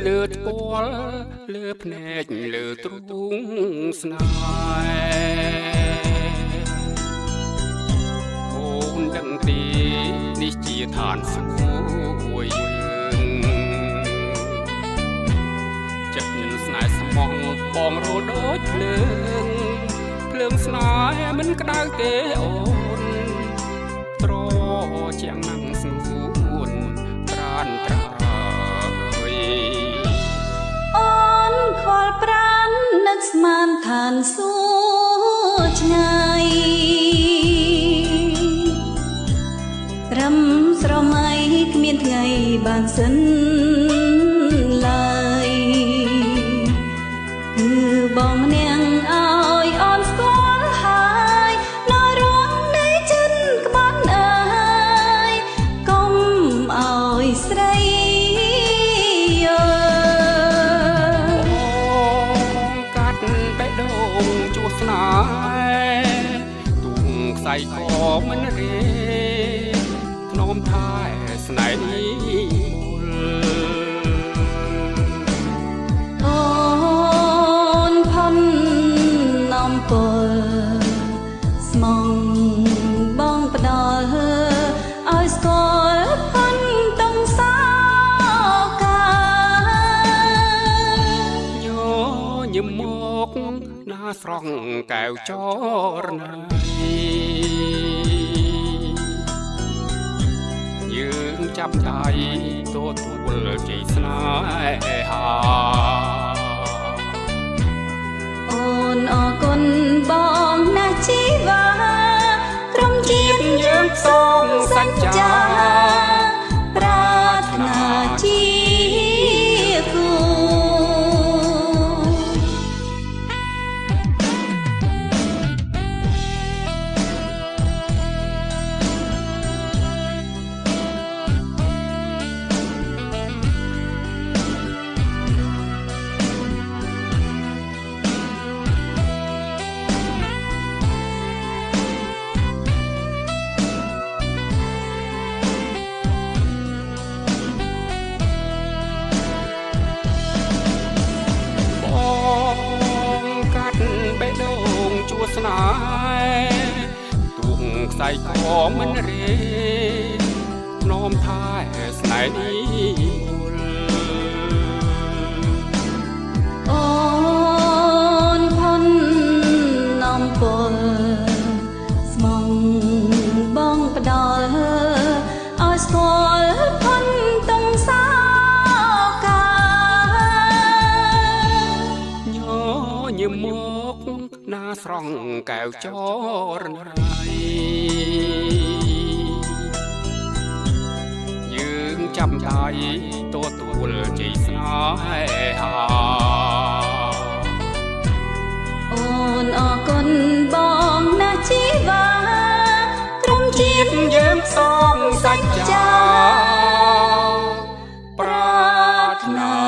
លើថ្ពាល់លើភ្នែកលើទ្រូងស្នេហ៍អូនដឹងទេនេះជាឋានសួគ៌យើងចិត្តស្នេហ៍ស្មងបងរលដូចភ្លើងស្នេហ៍មិនក្តៅទេអូនត្រជាងណាំងស្ងួនត្រានត្រាខលប្រាននឹកស្មានឋានសួគ៌ឆ្ងាយត្រឹមស្រមៃគ្មានថ្ងៃបានសិនឡើយគឺបងនាងឲ្យអូនស្គាល់ហើយនៅរងនៃចិត្តក្បត់អើយកុំឲ្យស្រីស្នេហ៍ទូងខ្សែកមិនរេធ្នមថែស្នេហ៍នេះអូនផុនអំពលស្មងបងផ្ដល់ឲ្យស្គាល់ផុនតុងសោកាញញឹមមកណាស្រង់កែវចរណៃយើងចាប់ដៃទទួលជ័យស្នេហាអូនអរគុណបងណាស់ជីវ៉ាក្រុមជាតិយើងសងសច្ចាប្រាថ្នាជាគូស្នេហ៍ទូងខ្សែកមិនរេធ្នមថែស្នេហ៍នេះអូនផុនអំពលស្មងបងផ្ដល់ឲ្យស្គាល់ផុនតុងសោកាញញឹមមកណាស្រង់កែវចរណៃយើងចាប់ដៃទទួលជ័យស្នេហាអូនអរគុណបងណាស់ជីវ៉ាក្រុមជាតិយើងសងសច្ចាប្រាថ្នា